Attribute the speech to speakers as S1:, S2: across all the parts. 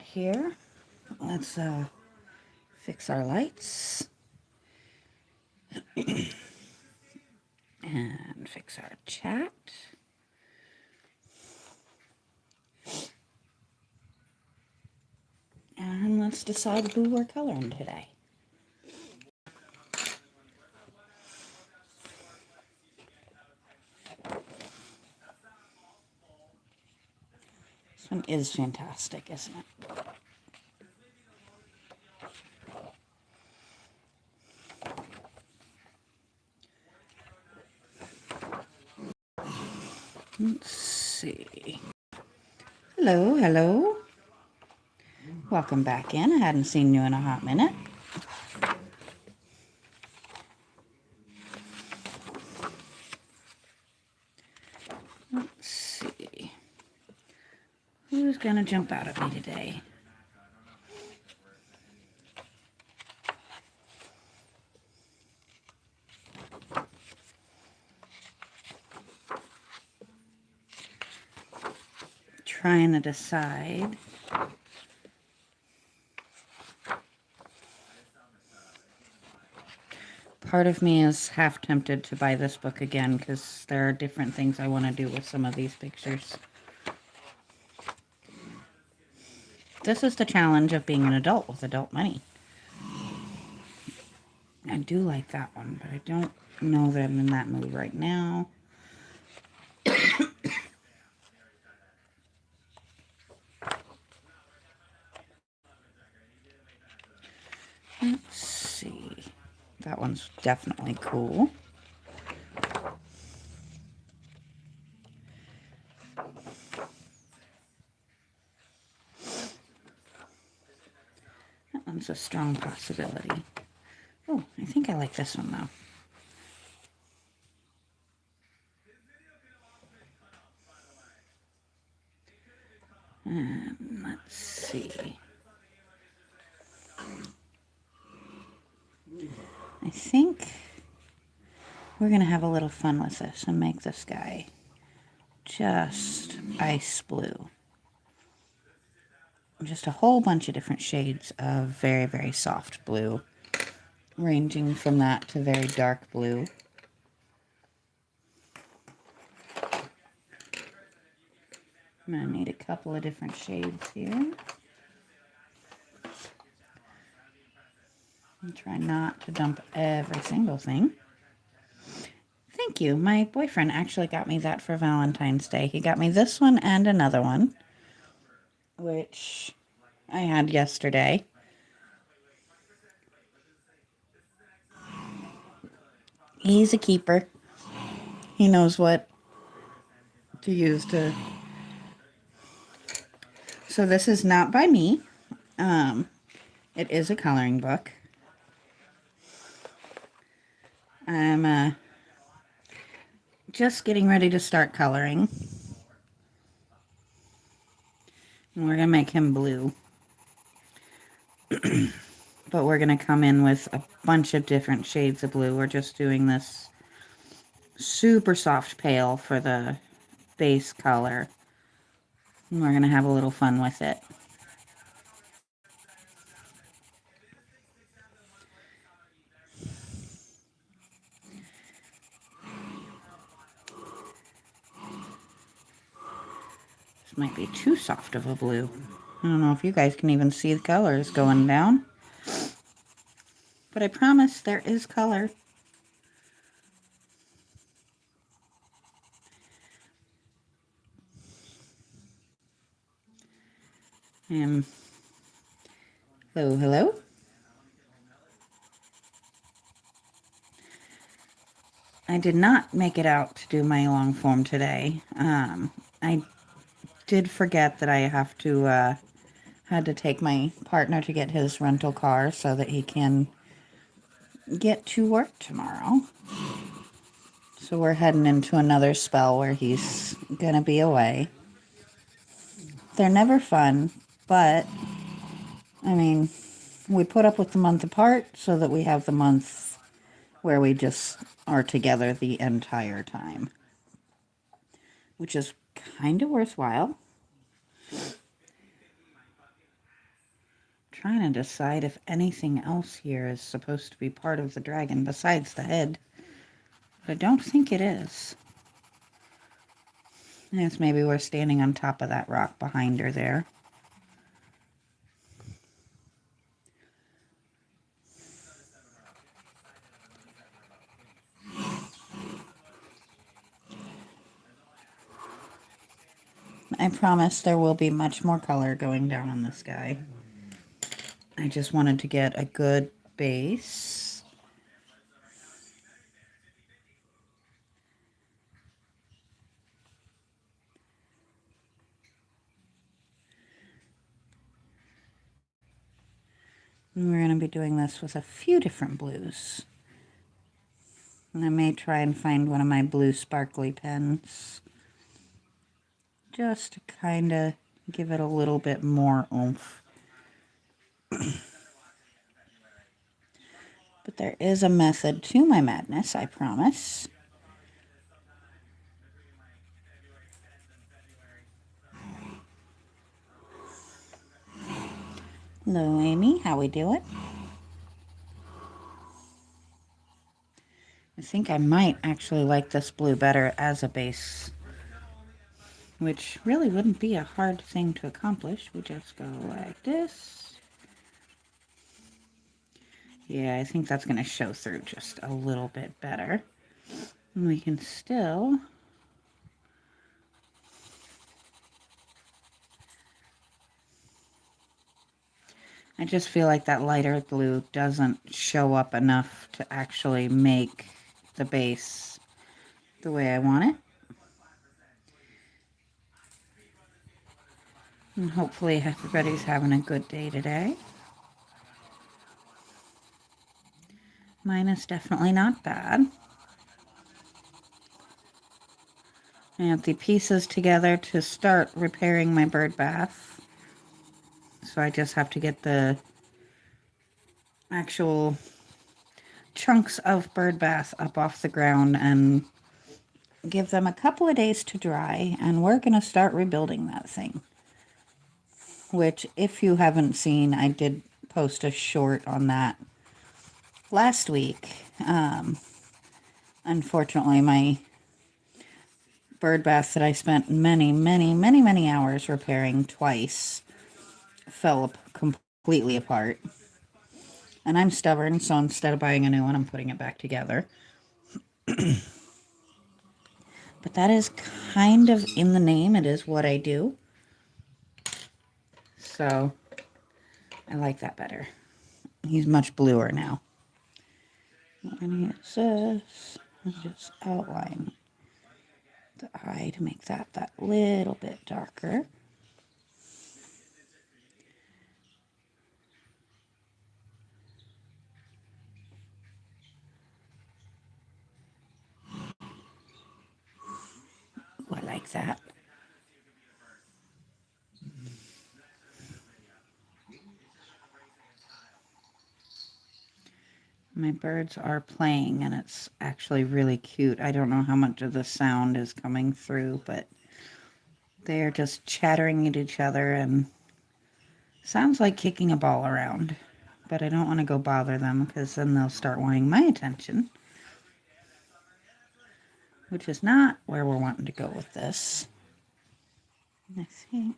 S1: here. Let's fix our lights and fix our chat. And let's decide who we're coloring today. This one is fantastic, isn't it? Let's see. Hello, hello. Welcome back in. I hadn't seen you in a hot minute. Let's see. Who's going to jump out at me today? Trying to decide. Part of me is half tempted to buy this book again because there are different things I want to do with some of these pictures. This is the challenge of being an adult with adult money. I do like that one, but I don't know that I'm in that mood right now. Let's see. That one's definitely cool. That one's a strong possibility. Oh, I think I like this one though. And let's see. I think we're going to have a little fun with this and make this guy just ice blue. Just a whole bunch of different shades of very, very soft blue, ranging from that to very dark blue. I'm going to need a couple of different shades here. And try not to dump every single thing. Thank you. My boyfriend actually got me that for Valentine's Day. He got me this one and another one, which I had yesterday. He's a keeper. He knows what to use to... So this is not by me. It is a coloring book. I'm just getting ready to start coloring. And we're going to make him blue. But we're going to come in with a bunch of different shades of blue. We're just doing this super soft pale for the base color. And we're going to have a little fun with it. This might be too soft of a blue. I don't know if you guys can even see the colors going down. But I promise there is color. Hello, hello. I did not make it out to do my long form today. I did forget that I have to had to take my partner to get his rental car so that he can get to work tomorrow. So we're heading into another spell where he's gonna be away. They're never fun, but I mean, we put up with the month apart so that we have the month where we just are together the entire time, which is kind of worthwhile. trying to decide if anything else here is supposed to be part of the dragon besides the head. But I don't think it is. Yes, maybe we're standing on top of that rock behind her there. I promise there will be much more color going down on this guy. I just wanted to get a good base. And we're going to be doing this with a few different blues. And I may try and find one of my blue sparkly pens, just to kind of give it a little bit more oomph. But there is a method to my madness, I promise. Hello, Amy. How we doing? I think I might actually like this blue better as a base, which really wouldn't be a hard thing to accomplish. We just go like this. Yeah, I think that's going to show through just a little bit better. And we can still... I just feel like that lighter blue doesn't show up enough to actually make the base the way I want it. And hopefully everybody's having a good day today. Mine is definitely not bad. I have the pieces together to start repairing my bird bath. So I just have to get the actual chunks of bird bath up off the ground and give them a couple of days to dry, and we're going to start rebuilding that thing. Which, if you haven't seen, I did post a short on that last week. Unfortunately, my bird bath that I spent many hours repairing twice fell completely apart. And I'm stubborn, so instead of buying a new one, I'm putting it back together. But that is kind of in the name. It is what I do. So I like that better. He's much bluer now. What I'm going to use this and just outline the eye to make that little bit darker. Ooh, I like that. My birds are playing, and it's actually really cute. I don't know how much of the sound is coming through, but they are just chattering at each other, and sounds like kicking a ball around. But I don't want to go bother them, because then they'll start wanting my attention, which is not where we're wanting to go with this. I think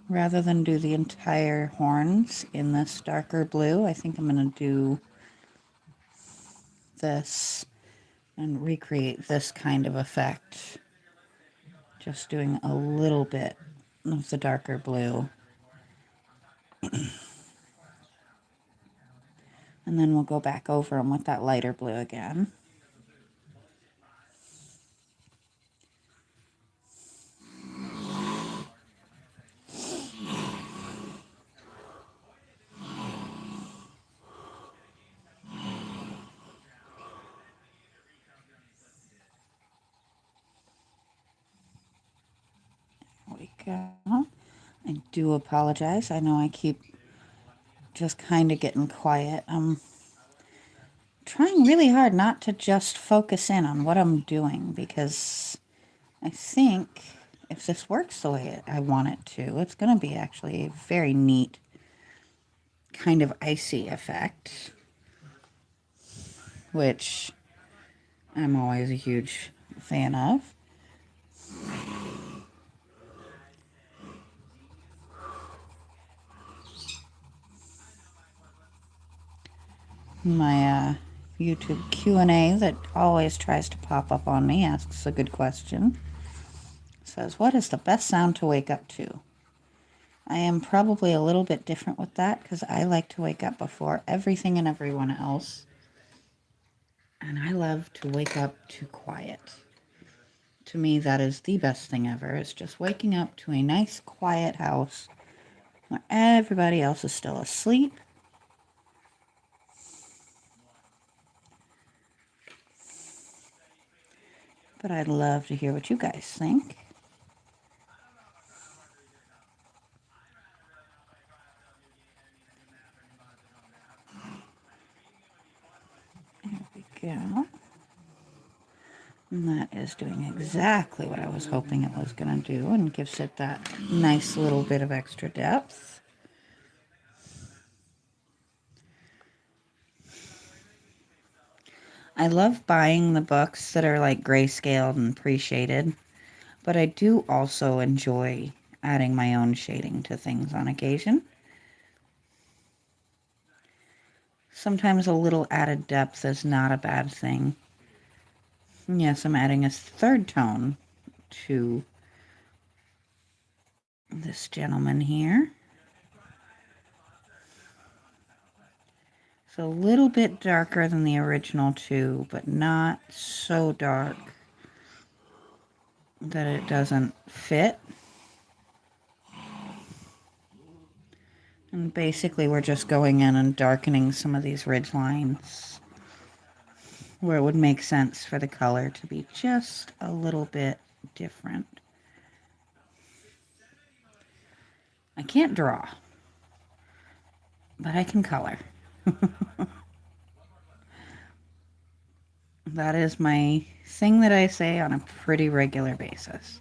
S1: rather than do the entire horns in this darker blue, I think I'm going to do this and recreate this kind of effect. Just doing a little bit of the darker blue. And then we'll go back over them with that lighter blue again. There we go. I do apologize. I know I keep just kind of getting quiet. I'm trying really hard not to just focus in on what I'm doing, because I think if this works the way I want it to, it's going to be actually a very neat kind of icy effect, which I'm always a huge fan of. My YouTube Q&A that always tries to pop up on me asks a good question. It says, what is the best sound to wake up to? I am probably a little bit different with that because I like to wake up before everything and everyone else. And I love to wake up to quiet. To me, that is the best thing ever. It's just waking up to a nice, quiet house where everybody else is still asleep. But I'd love to hear what you guys think. There we go. And that is doing exactly what I was hoping it was going to do and gives it that nice little bit of extra depth. I love buying the books that are like grayscaled and pre-shaded, but I do also enjoy adding my own shading to things on occasion. Sometimes a little added depth is not a bad thing. Yes, I'm adding a third tone to this gentleman here. It's a little bit darker than the original too, but not so dark that it doesn't fit. And basically we're just going in and darkening some of these ridge lines where it would make sense for the color to be just a little bit different. I can't draw, but I can color. That is my thing that I say on a pretty regular basis.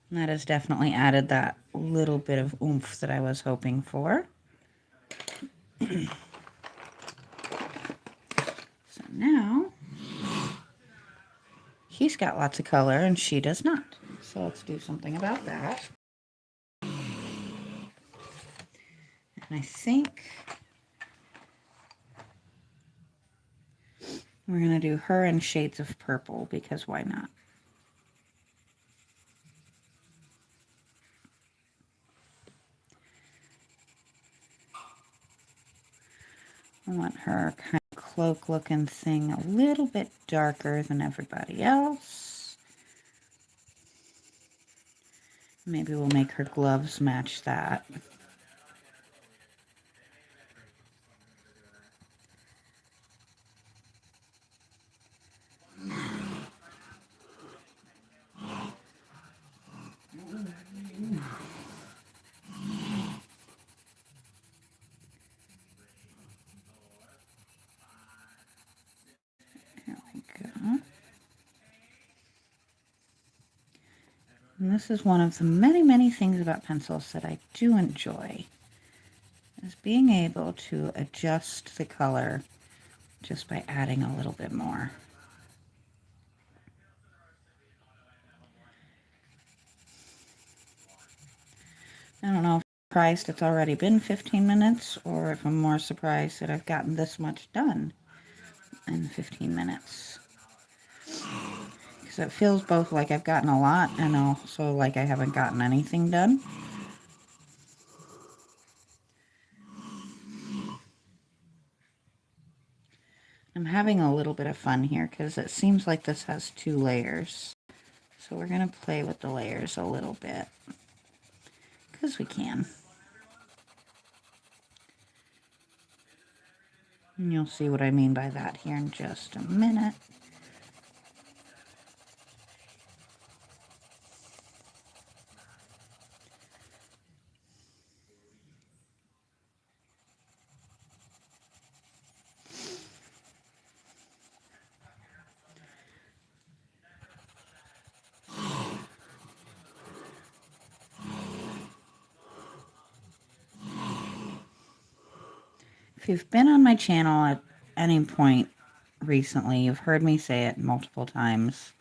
S1: And that has definitely added that little bit of oomph that I was hoping for. So now, he's got lots of color and she does not. So let's do something about that. And I think we're going to do her in shades of purple because why not? I want her kind of cloak looking thing a little bit darker than everybody else. Maybe we'll make her gloves match that. There we go. And this is one of the many, many things about pencils that I do enjoy, is being able to adjust the color just by adding a little bit more. I don't know if I'm surprised it's already been 15 minutes or if I'm more surprised that I've gotten this much done in 15 minutes. Because it feels both like I've gotten a lot and also like I haven't gotten anything done. I'm having a little bit of fun here because it seems like this has 2 layers. So we're going to play with the layers a little bit because we can. And you'll see what I mean by that here in just a minute. If you've been on my channel at any point recently, you've heard me say it multiple times,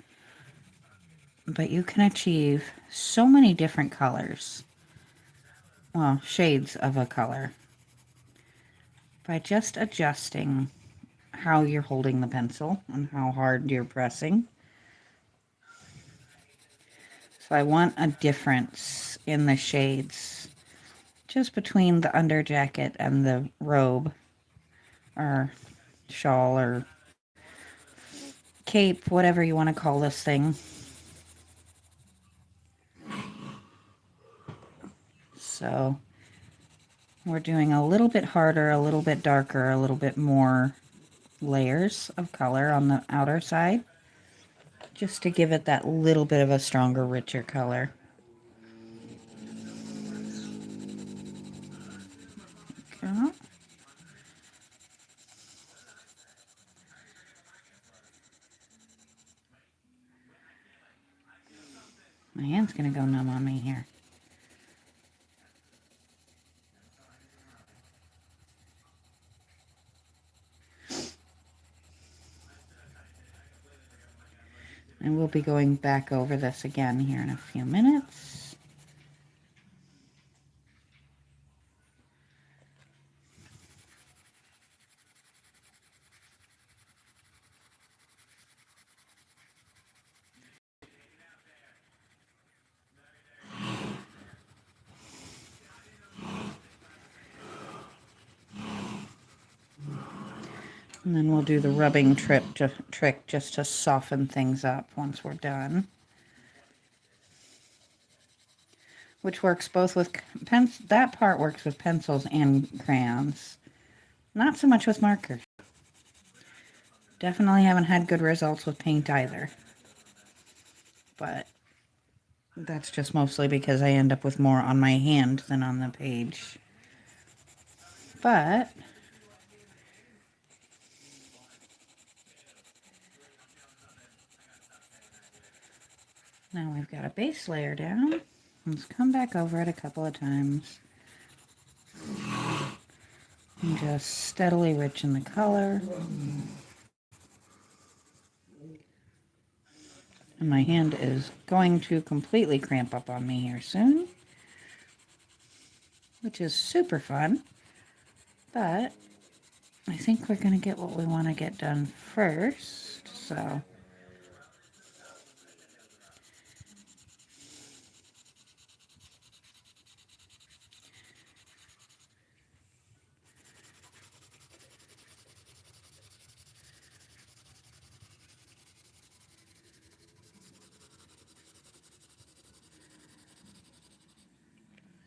S1: but you can achieve so many different colors, well, shades of a color, by just adjusting how you're holding the pencil and how hard you're pressing. So I want a difference in the shades just between the under jacket and the robe or shawl or cape, whatever you want to call this thing. So we're doing a little bit harder, a little bit darker, a little bit more layers of color on the outer side, just to give it that little bit of a stronger, richer color. Okay. My hand's gonna go numb on me here. And we'll be going back over this again here in a few minutes. And then we'll do the rubbing trick just to soften things up once we're done. Which works both with that part works with pencils and crayons. Not so much with markers. Definitely haven't had good results with paint either. But that's just mostly because I end up with more on my hand than on the page. But now we've got a base layer down. Let's come back over it a couple of times. And just steadily richen the color. And my hand is going to completely cramp up on me here soon, which is super fun. But I think we're going to get what we want to get done first. So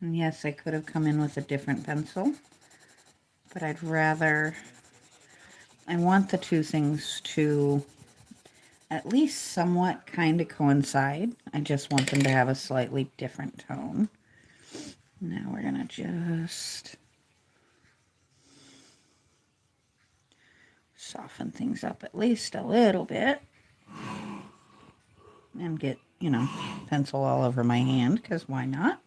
S1: and yes, I could have come in with a different pencil, but I'd rather, I want the two things to at least somewhat kind of coincide. I just want them to have a slightly different tone. Now we're going to just soften things up at least a little bit and get, you know, pencil all over my hand, because why not?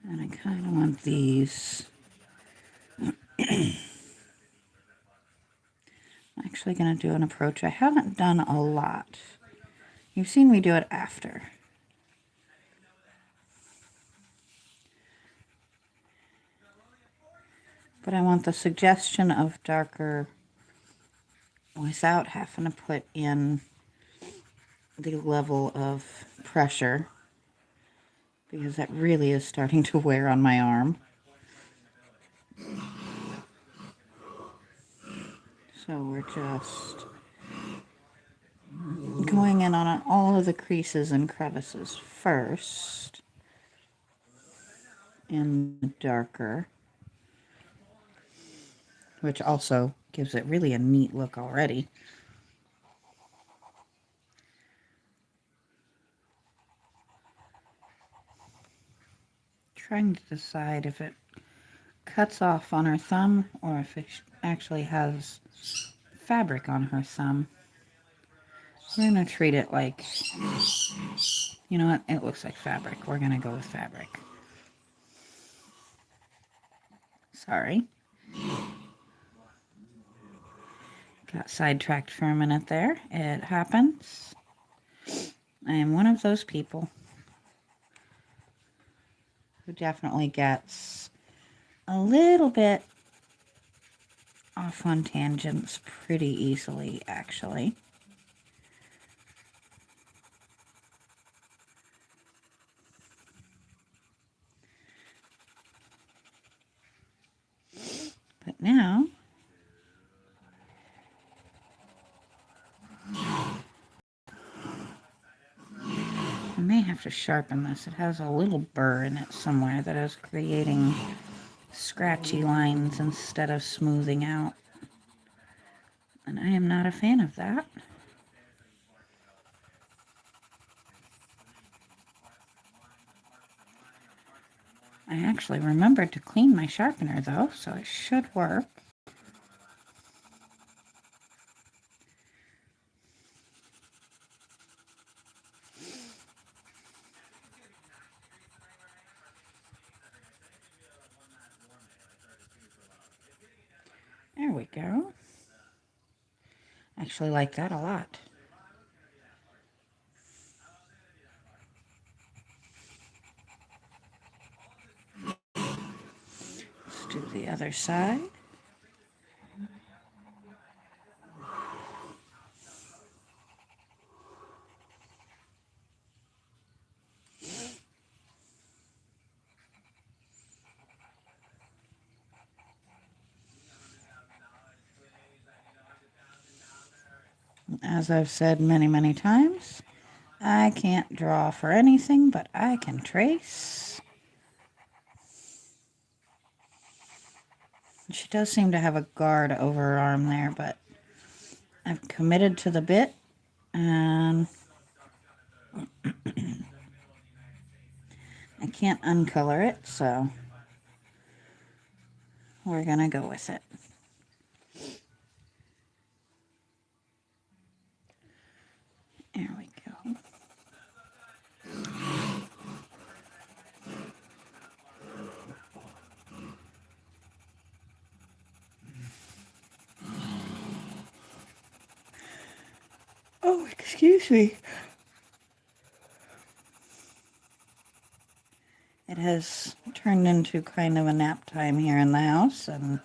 S1: And I kind of want these. I'm actually going to do an approach I haven't done a lot. You've seen me do it after. But I want the suggestion of darker without having to put in the level of pressure, because that really is starting to wear on my arm. So we're just going in on all of the creases and crevices first in the darker, which also gives it really a neat look already. Trying to decide if it cuts off on her thumb or if it actually has fabric on her thumb. We're going to treat it like, you know what? It looks like fabric. We're going to go with fabric. Sorry. Got sidetracked for a minute there. It happens. I am one of those people who definitely gets a little bit off on tangents pretty easily, actually. But now, I may have to sharpen this. It has a little burr in it somewhere that is creating scratchy lines instead of smoothing out. And I am not a fan of that. I actually remembered to clean my sharpener though, so it should work. There we go. I actually like that a lot. Let's do the other side. As I've said many, many times, I can't draw for anything, but I can trace. She does seem to have a guard over her arm there, but I've committed to the bit, and I can't uncolor it, so we're gonna go with it. There we go. Oh, excuse me. It has turned into kind of a nap time here in the house, and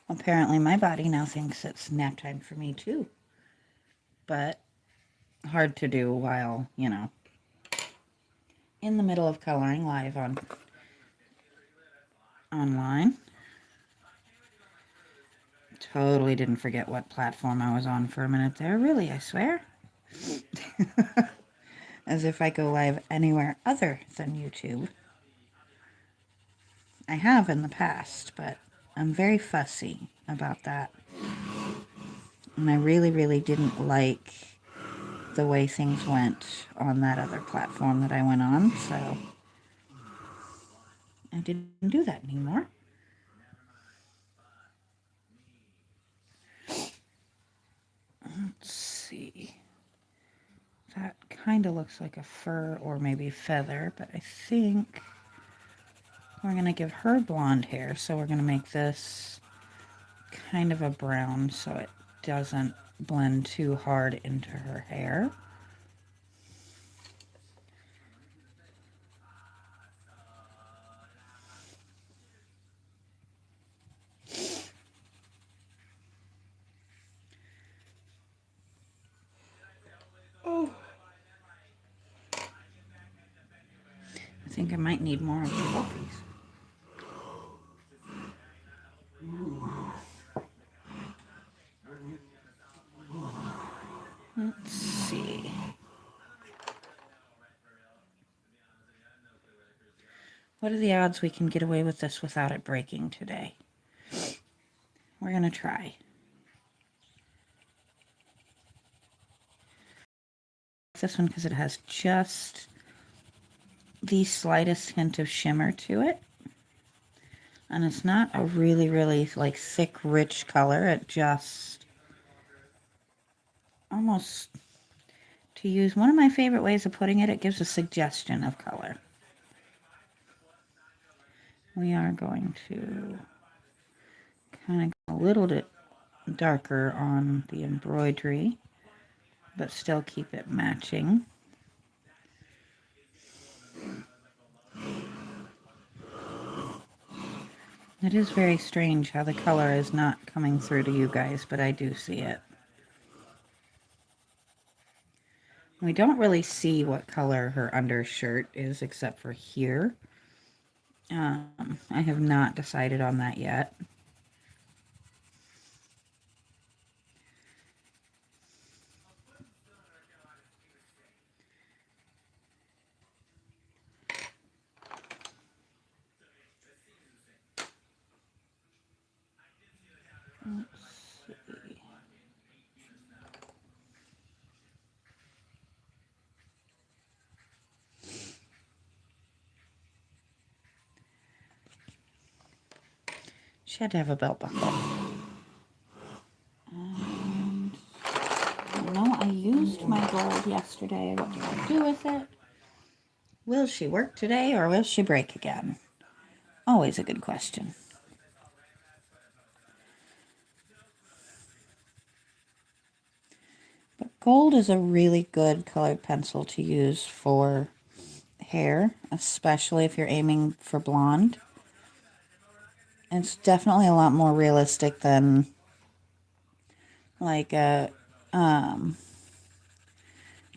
S1: apparently my body now thinks it's nap time for me too. But hard to do while, you know, in the middle of coloring live online. Totally didn't forget what platform I was on for a minute there. Really, I swear. As if I go live anywhere other than YouTube. I have in the past, but I'm very fussy about that. And I really, really didn't like the way things went on that other platform that I went on, so I didn't do that anymore. Let's see. That kind of looks like a fur or maybe feather, but I think we're going to give her blonde hair, so we're going to make this kind of a brown so it doesn't blend too hard into her hair. Oh. I think I might need more of the puppies. Let's see. What are the odds we can get away with this without it breaking today? We're going to try. This one because it has just the slightest hint of shimmer to it. And it's not a really, really like thick, rich color. It just almost to use one of my favorite ways of putting it. It gives a suggestion of color. We are going to kind of go a little bit darker on the embroidery, but still keep it matching. It is very strange how the color is not coming through to you guys, but I do see it. We don't really see what color her undershirt is except for here. I have not decided on that yet. Let's see. She had to have a belt buckle. And I used my gold yesterday. What do I do with it? Will she work today or will she break again? Always a good question. But gold is a really good colored pencil to use for hair, especially if you're aiming for blonde. It's definitely a lot more realistic than like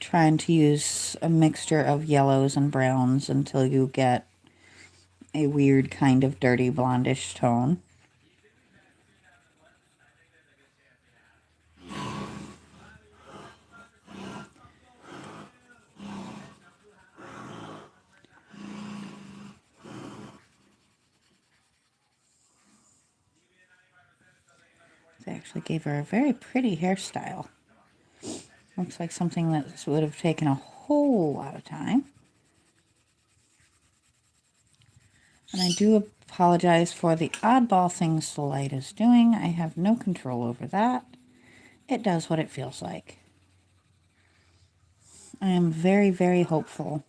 S1: trying to use a mixture of yellows and browns until you get a weird kind of dirty blondish tone. They actually gave her a very pretty hairstyle. Looks like something that would have taken a whole lot of time. And I do apologize for the oddball things the light is doing. I have no control over that. It does what it feels like. I am very, very hopeful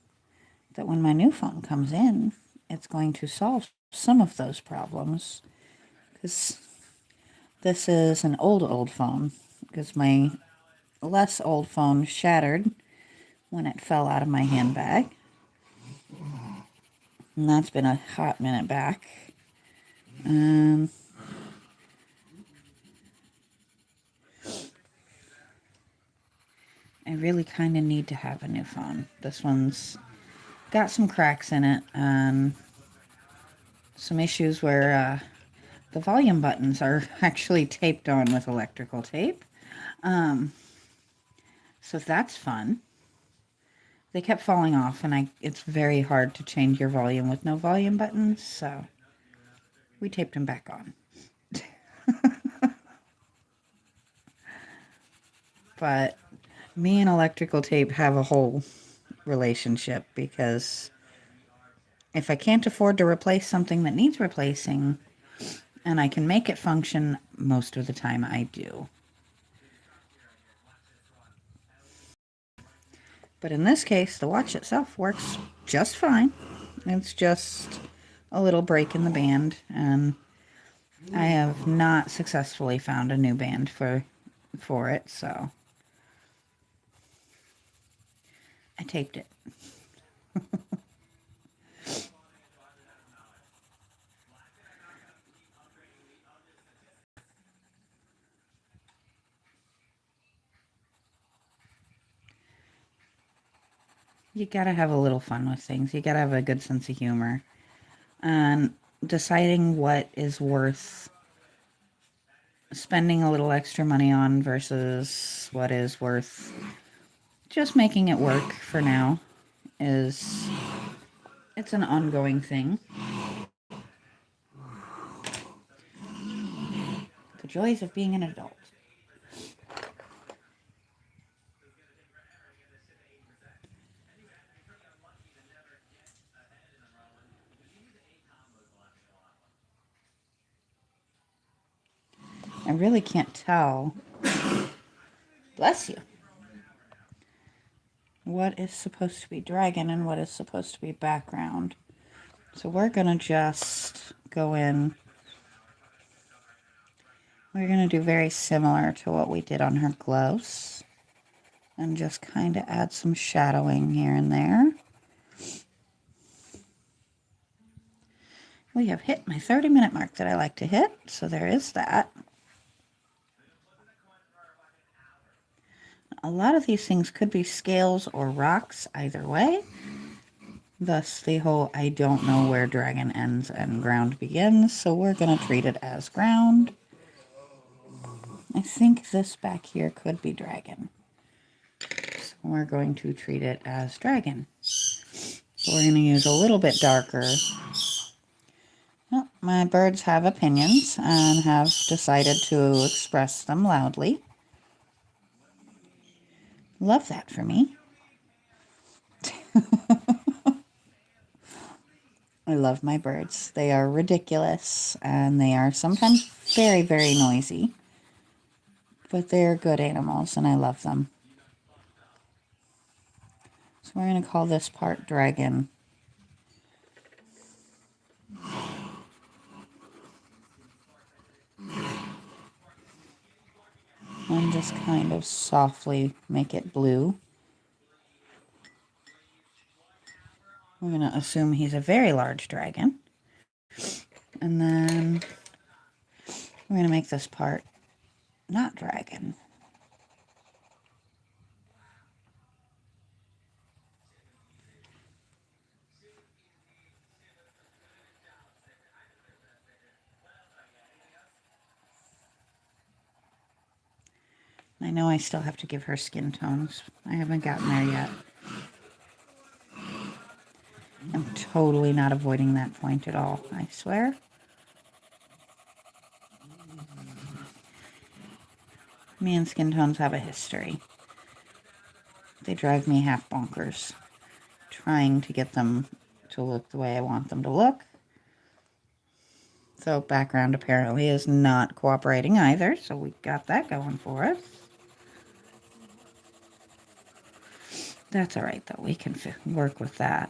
S1: that when my new phone comes in, it's going to solve some of those problems. Because this is an old phone. Because my less old phone shattered when it fell out of my handbag. And that's been a hot minute back. I really kind of need to have a new phone. This one's got some cracks in it and some issues where the volume buttons are actually taped on with electrical tape. So that's fun. They kept falling off, and it's very hard to change your volume with no volume buttons, so we taped them back on. But me and electrical tape have a whole relationship because if I can't afford to replace something that needs replacing and I can make it function, most of the time I do. But in this case, the watch itself works just fine. It's just a little break in the band, and I have not successfully found a new band for it, so I taped it. You gotta have a little fun with things. You gotta have a good sense of humor. And deciding what is worth spending a little extra money on versus what is worth just making it work for now it's an ongoing thing. The joys of being an adult. I really can't tell. Bless you. what is supposed to be dragon and what is supposed to be background. So we're going to just go in. We're going to do very similar to what we did on her gloves. And just kind of add some shadowing here and there. We have hit my 30-minute mark that I like to hit, so there is that. A lot of these things could be scales or rocks, either way. Thus the whole I don't know where dragon ends and ground begins, so we're going to treat it as ground. I think this back here could be dragon. So we're going to treat it as dragon. So we're going to use a little bit darker. Well, my birds have opinions and have decided to express them loudly. Love that for me. I love my birds. They are ridiculous and they are sometimes very, very noisy. But they're good animals and I love them. So we're going to call this part dragon. And just kind of softly make it blue. We're going to assume he's a very large dragon. And then we're going to make this part not dragon. I know I still have to give her skin tones. I haven't gotten there yet. I'm totally not avoiding that point at all, I swear. Me and skin tones have a history. They drive me half bonkers, trying to get them to look the way I want them to look. So background apparently is not cooperating either, so we got that going for us. That's all right, though. We can work with that.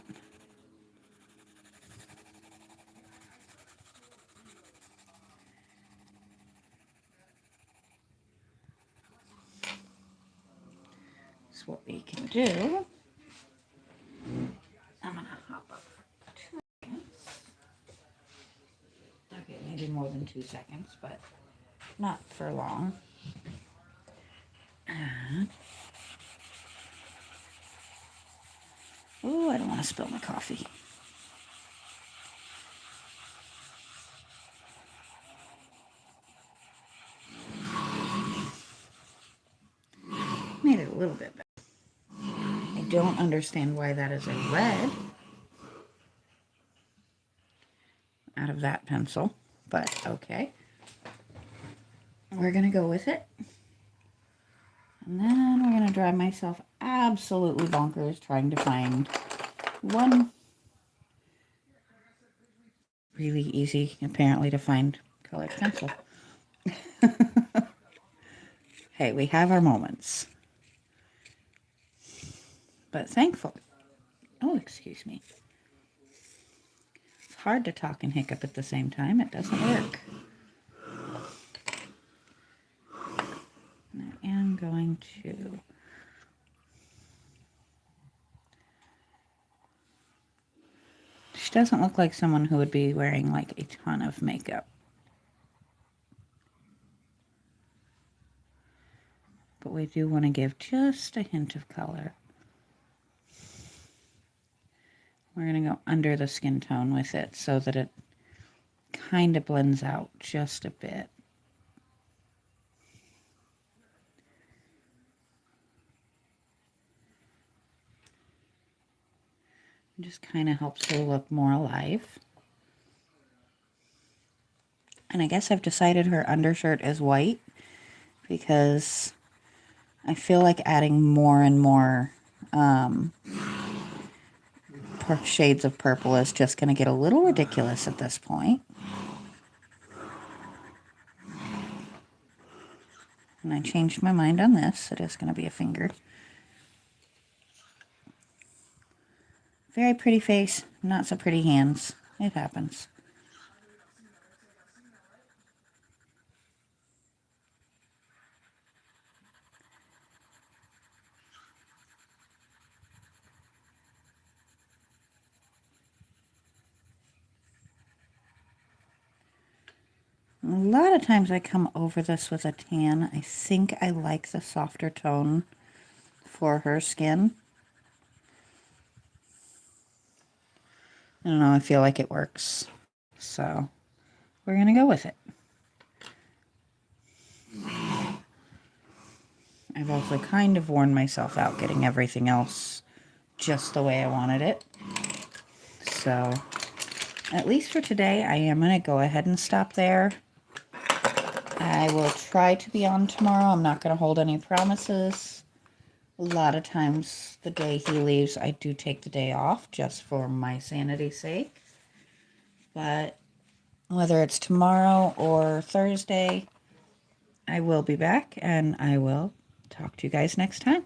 S1: So what we can do, I'm going to hop up for 2 seconds. Okay, maybe more than 2 seconds, but not for long. Oh, I don't want to spill my coffee. Made it a little bit better. I don't understand why that is a red out of that pencil, but okay. We're going to go with it. And then we're going to drive myself absolutely bonkers trying to find one really easy, apparently, to find colored pencil. Hey, we have our moments. But thankfully, oh, excuse me. It's hard to talk and hiccup at the same time. It doesn't work. And I am going to she doesn't look like someone who would be wearing like a ton of makeup. But we do want to give just a hint of color. We're going to go under the skin tone with it so that it kind of blends out just a bit. It just kind of helps her look more alive. And I guess I've decided her undershirt is white because I feel like adding more and more shades of purple is just going to get a little ridiculous at this point. And I changed my mind on this. It is going to be a finger. Very pretty face, not so pretty hands. It happens. A lot of times I come over this with a tan. I think I like the softer tone for her skin. I don't know, I feel like it works. So, we're going to go with it. I've also kind of worn myself out getting everything else just the way I wanted it. So, at least for today, I am going to go ahead and stop there. I will try to be on tomorrow. I'm not going to hold any promises. A lot of times, the day he leaves, I do take the day off just for my sanity's sake. But whether it's tomorrow or Thursday, I will be back and I will talk to you guys next time.